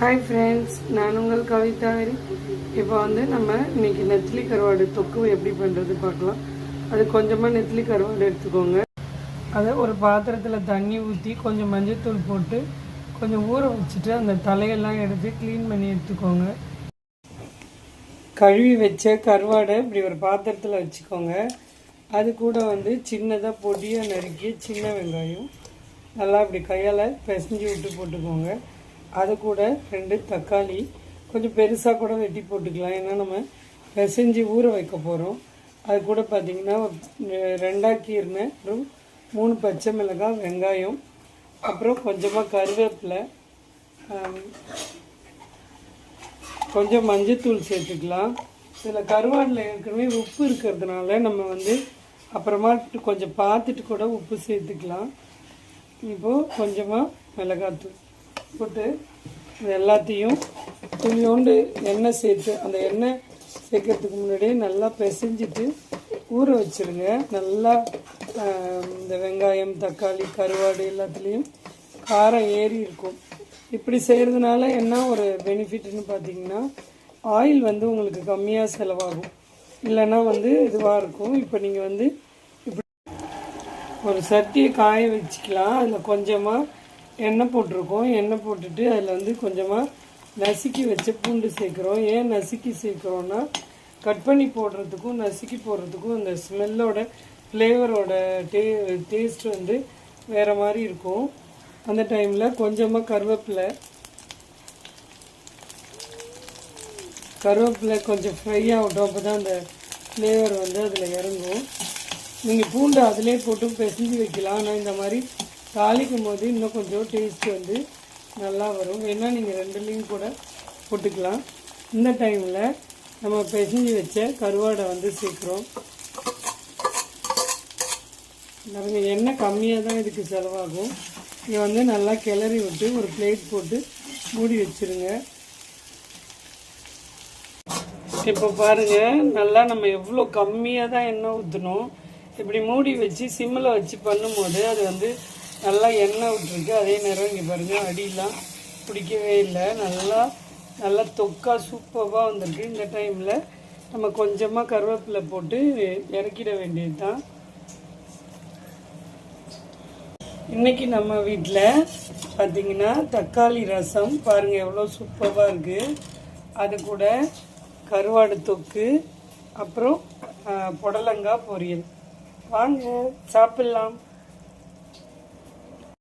Hi friends, நான் உங்கள் கவிதா. இப்போ நம்ம இன்னைக்கு நெத்திலி கருவாடு தொக்கு எப்படி பண்ணுறது பார்க்கலாம். அது கொஞ்சமாக நெத்திலி கருவாடு எடுத்துக்கோங்க. அதை ஒரு பாத்திரத்தில் தண்ணி ஊற்றி கொஞ்சம் மஞ்சள்தூள் போட்டு கொஞ்சம் ஊற வச்சுட்டு அந்த தலையெல்லாம் எடுத்து க்ளீன் பண்ணி எடுத்துக்கோங்க. கழுவி வச்ச கருவாடை இப்படி ஒரு பாத்திரத்தில் வச்சுக்கோங்க. அது கூட சின்னதாக பொடியாக நறுக்கிய சின்ன வெங்காயம் நல்லா இப்படி கையால் பிசைஞ்சு விட்டு போட்டுக்கோங்க. அது கூட 2 தக்காளி கொஞ்சம் பெருசாக கூட வெட்டி போட்டுக்கலாம், ஏன்னா நம்ம பிசைஞ்சு ஊற வைக்க போகிறோம். அது கூட பார்த்திங்கன்னா 2 கீர்னு ஒரு 3 பச்சை மிளகாய், வெங்காயம், அப்புறம் கொஞ்சமாக கருவேப்பிலை, கொஞ்சம் மஞ்சத்தூள் சேர்த்துக்கலாம். இதில் கருவாடில் ஏற்கனவே உப்பு இருக்கிறதுனால நம்ம அப்புறமா கொஞ்சம் பார்த்துட்டு கூட உப்பு சேர்த்துக்கலாம். இப்போது கொஞ்சமாக மிளகாத்தூள் போட்டு இது எல்லாத்தையும் துளியோண்டு எண்ணெய் சேர்த்து, அந்த எண்ணெய் சேர்க்கறதுக்கு முன்னாடியே நல்லா பிசைஞ்சிட்டு ஊற வச்சுருங்க. நல்லா இந்த வெங்காயம், தக்காளி, கருவாடு எல்லாத்துலேயும் காரம் ஏறி இருக்கும். இப்படி செய்கிறதுனால என்ன ஒரு பெனிஃபிட்னு பார்த்தீங்கன்னா, ஆயில் உங்களுக்கு கம்மியாக செலவாகும், இல்லைன்னா இதுவாக இருக்கும். இப்போ நீங்கள் இப்படி ஒரு சட்டியை காய வச்சுக்கலாம். அதில் கொஞ்சமாக எண்ணெய் போட்டிருக்கோம். எண்ணெய் போட்டுட்டு அதில் கொஞ்சமாக நசுக்கி வச்ச பூண்டு சேர்க்குறோம். ஏன் நசுக்கி சேர்க்குறோன்னா, கட் பண்ணி போடுறதுக்கும் நசுக்கி போடுறதுக்கும் அந்த ஸ்மெல்லோட ஃப்ளேவரோட டேஸ்ட் வேறு மாதிரி இருக்கும். அந்த டைமில் கொஞ்சமாக கருவேப்பிலை கொஞ்சம் ஃப்ரை ஆகட்டும், அப்போ தான் அந்த ஃப்ளேவர் அதில் இறங்கும். நீங்கள் பூண்டு அதிலே போட்டு பிசைஞ்சு வைக்கலாம். ஆனால் இந்த மாதிரி தாளிக்கும் போது இன்னும் கொஞ்சம் டேஸ்ட்டு நல்லா வரும். வேணா நீங்கள் 2லையும் கூட போட்டுக்கலாம். இந்த டைமில் நம்ம பிசைஞ்சு வச்ச கருவாடை சேர்க்குறோம். நிறைய எண்ணெய் கம்மியாக தான் இதுக்கு செலவாகும். இதை நல்லா கிளறி விட்டு ஒரு பிளேட் போட்டு மூடி வச்சுருங்க. இப்போ பாருங்கள், நல்லா நம்ம எவ்வளோ கம்மியாக தான் எண்ணெய் ஊற்றணும். இப்படி மூடி வச்சு சிம்மில் வச்சு பண்ணும்போது அது நல்லா எண்ணெய் விட்டுருக்கு. அதே நேரம் இங்கே பாருங்கள், அடியெலாம் பிடிக்கவே இல்லை. நல்லா தொக்கா சூப்பராக வந்திருக்கு. இந்த டைமில் நம்ம கொஞ்சமாக கருவேப்பிலை போட்டு இறக்கிட வேண்டியது தான். இன்றைக்கி நம்ம வீட்டில் பார்த்திங்கன்னா தக்காளி ரசம் பாருங்கள் எவ்வளோ சூப்பராக இருக்குது. அது கூட கருவாடு தொக்கு, அப்புறம் புடலங்காய் பொரியல். வாங்க சாப்பிட்லாம்.